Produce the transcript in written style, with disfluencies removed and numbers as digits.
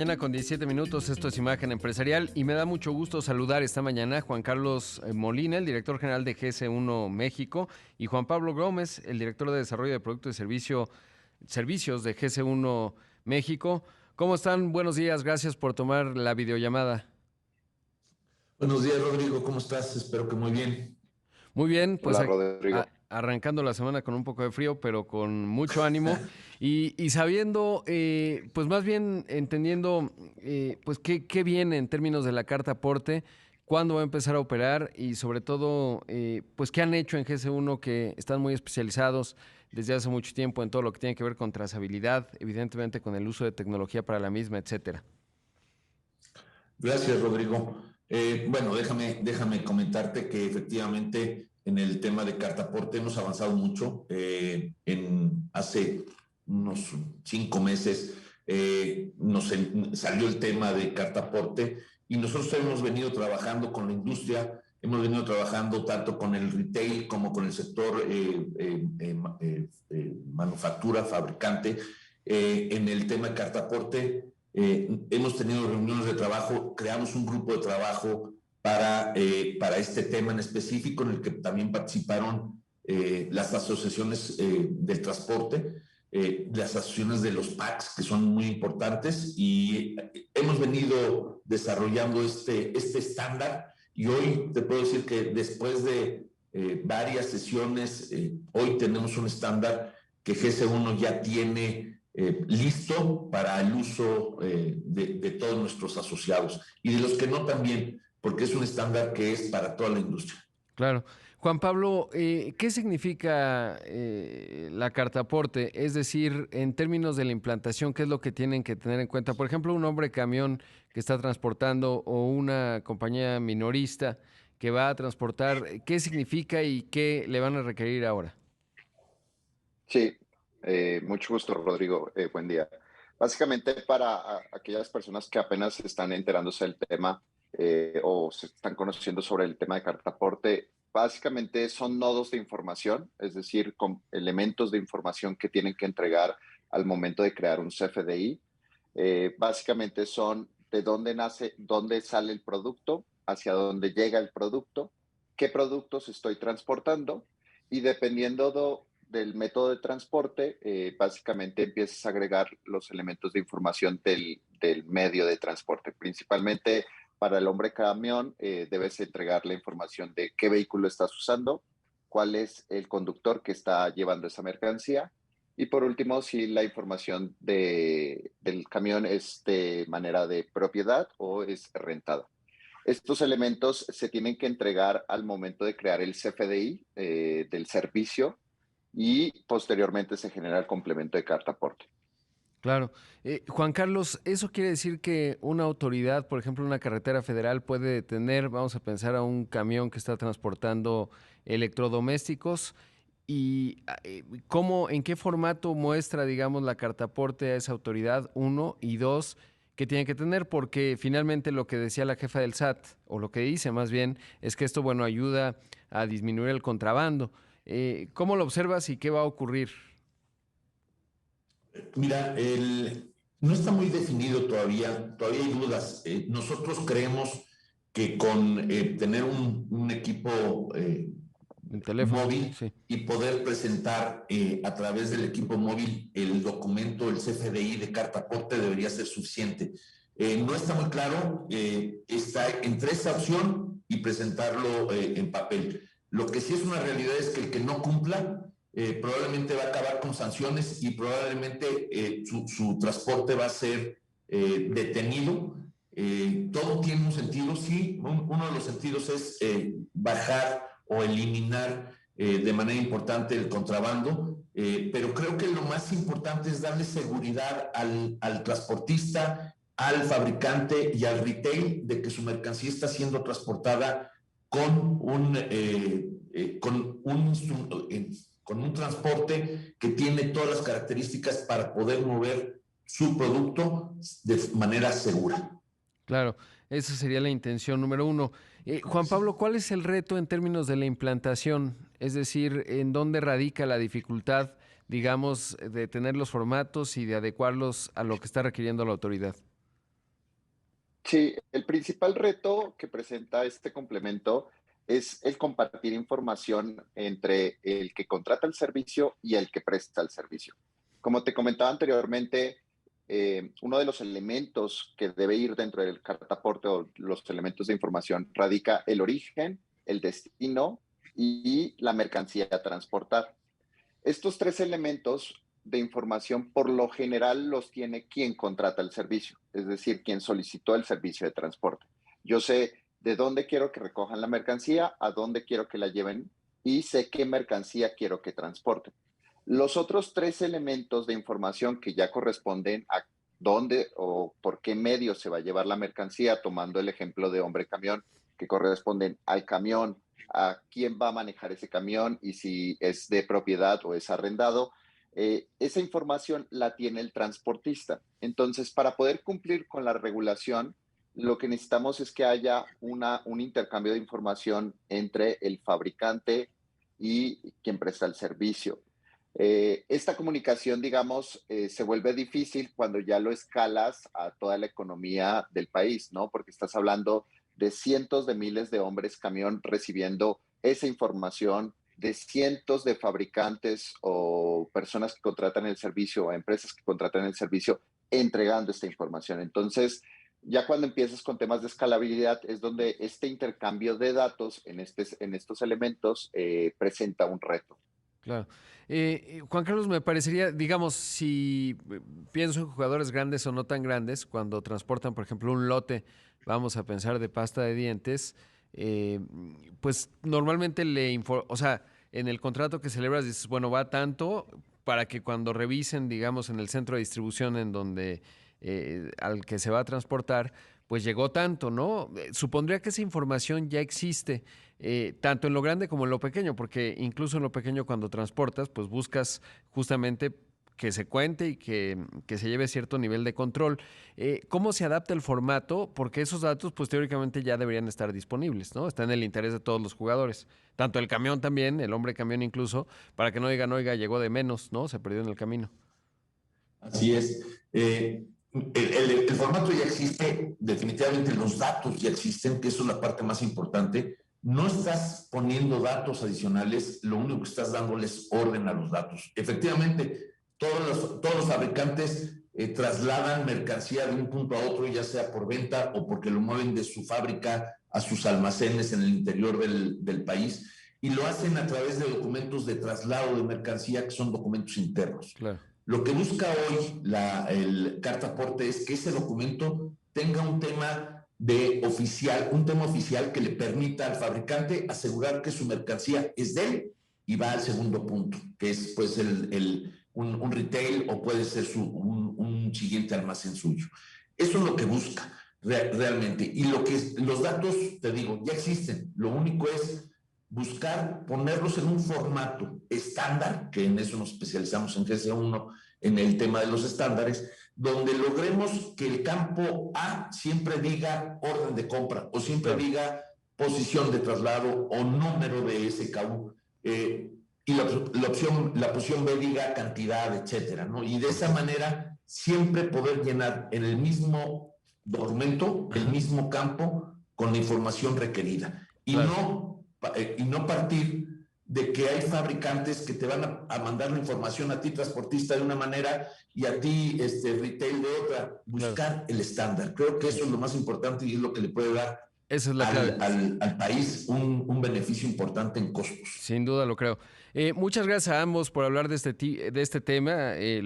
Mañana con 17 minutos, esto es Imagen Empresarial y me da mucho gusto saludar esta mañana a Juan Carlos Molina, el director general de GS1 México, y Juan Pablo Gómez, el director de Desarrollo de Productos y Servicios de GS1 México. ¿Cómo están? Buenos días, gracias por tomar la videollamada. Buenos días, Rodrigo, ¿cómo estás? Espero que muy bien. Muy bien, pues Hola Rodrigo. arrancando la semana con un poco de frío, pero con mucho ánimo y sabiendo, pues más bien entendiendo, pues qué viene en términos de la carta aporte, cuándo va a empezar a operar y sobre todo, pues qué han hecho en GS1 que están muy especializados desde hace mucho tiempo en todo lo que tiene que ver con trazabilidad, evidentemente con el uso de tecnología para la misma, etcétera. Gracias, Rodrigo. Bueno, déjame comentarte que efectivamente en el tema de cartaporte hemos avanzado mucho. Hace unos 5 meses salió el tema de cartaporte y nosotros hemos venido trabajando con la industria, hemos venido trabajando tanto con el retail como con el sector manufactura, fabricante, en el tema de cartaporte. Hemos tenido reuniones de trabajo, creamos un grupo de trabajo para este tema en específico, en el que también participaron las asociaciones del transporte, las asociaciones de los PACs, que son muy importantes, y hemos venido desarrollando este estándar, y hoy te puedo decir que después de varias sesiones, hoy tenemos un estándar que GS1 ya tiene listo para el uso de todos nuestros asociados y de los que no también, porque es un estándar que es para toda la industria. Claro. Juan Pablo, ¿qué significa la carta aporte? Es decir, en términos de la implantación, ¿qué es lo que tienen que tener en cuenta? Por ejemplo, un hombre camión que está transportando o una compañía minorista que va a transportar, ¿qué significa y qué le van a requerir ahora? Sí, mucho gusto Rodrigo, buen día. Básicamente para aquellas personas que apenas están enterándose del tema o se están conociendo sobre el tema de cartaporte, básicamente son nodos de información, es decir, con elementos de información que tienen que entregar al momento de crear un CFDI. Básicamente son de dónde nace, dónde sale el producto, hacia dónde llega el producto, qué productos estoy transportando y dependiendo del método de transporte, básicamente empiezas a agregar los elementos de información del medio de transporte. Principalmente para el hombre camión, debes entregar la información de qué vehículo estás usando, cuál es el conductor que está llevando esa mercancía y por último, si la información del camión es de manera de propiedad o es rentada. Estos elementos se tienen que entregar al momento de crear el CFDI del servicio y posteriormente se genera el complemento de carta aporte. Claro. Juan Carlos, ¿eso quiere decir que una autoridad, por ejemplo, una carretera federal, puede detener, vamos a pensar, a un camión que está transportando electrodomésticos? ¿Y cómo, en qué formato muestra, digamos, la cartaporte a esa autoridad? Uno, y dos, ¿qué tiene que tener? Porque finalmente lo que decía la jefa del SAT, o lo que dice más bien, es que esto, bueno, ayuda a disminuir el contrabando. ¿Cómo lo observas y qué va a ocurrir? Mira, no está muy definido todavía hay dudas. Nosotros creemos que con tener un equipo El teléfono, móvil sí. y poder presentar a través del equipo móvil el documento, el CFDI de carta aporte debería ser suficiente. No está muy claro, está entre esa opción y presentarlo en papel. Lo que sí es una realidad es que el que no cumpla probablemente va a acabar con sanciones y probablemente su transporte va a ser detenido. Todo tiene un sentido, sí, uno de los sentidos es bajar o eliminar de manera importante el contrabando, pero creo que lo más importante es darle seguridad al transportista, al fabricante y al retail de que su mercancía está siendo transportada con con un transporte que tiene todas las características para poder mover su producto de manera segura. Claro, esa sería la intención número uno. Juan Pablo, ¿cuál es el reto en términos de la implantación? Es decir, ¿en dónde radica la dificultad, digamos, de tener los formatos y de adecuarlos a lo que está requiriendo la autoridad? Sí, el principal reto que presenta este complemento es el compartir información entre el que contrata el servicio y el que presta el servicio. Como te comentaba anteriormente, uno de los elementos que debe ir dentro del cartaporte o los elementos de información radica el origen, el destino y la mercancía a transportar. Estos tres elementos de información por lo general los tiene quien contrata el servicio, es decir, quien solicitó el servicio de transporte. Yo sé de dónde quiero que recojan la mercancía, a dónde quiero que la lleven y sé qué mercancía quiero que transporten. Los otros tres elementos de información que ya corresponden a dónde o por qué medio se va a llevar la mercancía, tomando el ejemplo de hombre camión, que corresponden al camión, a quién va a manejar ese camión y si es de propiedad o es arrendado, esa información la tiene el transportista. Entonces, para poder cumplir con la regulación, lo que necesitamos es que haya un intercambio de información entre el fabricante y quien presta el servicio. Esta comunicación, digamos, se vuelve difícil cuando ya lo escalas a toda la economía del país, ¿no? Porque estás hablando de cientos de miles de hombres camión recibiendo esa información, de cientos de fabricantes o personas que contratan el servicio o empresas que contratan el servicio entregando esta información. Entonces, ya cuando empiezas con temas de escalabilidad es donde este intercambio de datos en estos elementos presenta un reto. Claro. Juan Carlos, me parecería, digamos, si pienso en jugadores grandes o no tan grandes, cuando transportan, por ejemplo, un lote, vamos a pensar de pasta de dientes, eh, pues normalmente o sea, en el contrato que celebras dices, bueno, va tanto para que cuando revisen, digamos, en el centro de distribución en donde al que se va a transportar, pues llegó tanto, ¿no? Supondría que esa información ya existe tanto en lo grande como en lo pequeño, porque incluso en lo pequeño cuando transportas, pues buscas justamente que se cuente y que se lleve cierto nivel de control. ¿Cómo se adapta el formato? Porque esos datos, pues teóricamente ya deberían estar disponibles, ¿no? Está en el interés de todos los jugadores. Tanto el camión también, el hombre camión incluso, para que no digan, oiga, llegó de menos, ¿no? Se perdió en el camino. Así es. El formato ya existe, definitivamente los datos ya existen, que eso es la parte más importante. No estás poniendo datos adicionales, lo único que estás dándoles orden a los datos. Efectivamente, todos los fabricantes trasladan mercancía de un punto a otro, ya sea por venta o porque lo mueven de su fábrica a sus almacenes en el interior del país, y lo hacen a través de documentos de traslado de mercancía que son documentos internos. Claro. Lo que busca hoy el cartaporte es que ese documento tenga un tema oficial que le permita al fabricante asegurar que su mercancía es de él y va al segundo punto, que es pues un retail o puede ser un siguiente almacén suyo. Eso es lo que busca realmente. Y los datos, te digo, ya existen. Lo único es buscar ponerlos en un formato estándar, que en eso nos especializamos en GC1, en el tema de los estándares, donde logremos que el campo A siempre diga orden de compra o siempre diga posición de traslado o número de SKU, y la posición B diga cantidad, etcétera, ¿no? Y de esa manera siempre poder llenar en el mismo documento, el mismo campo, con la información requerida. Claro. Y no partir de que hay fabricantes que te van a mandar la información a ti, transportista, de una manera y a ti, retail, de otra. Buscar Claro. el estándar. Creo que eso es lo más importante y es lo que le puede dar Esa es la clave. al país un beneficio importante en costos. Sin duda lo creo. Muchas gracias a ambos por hablar de este tema.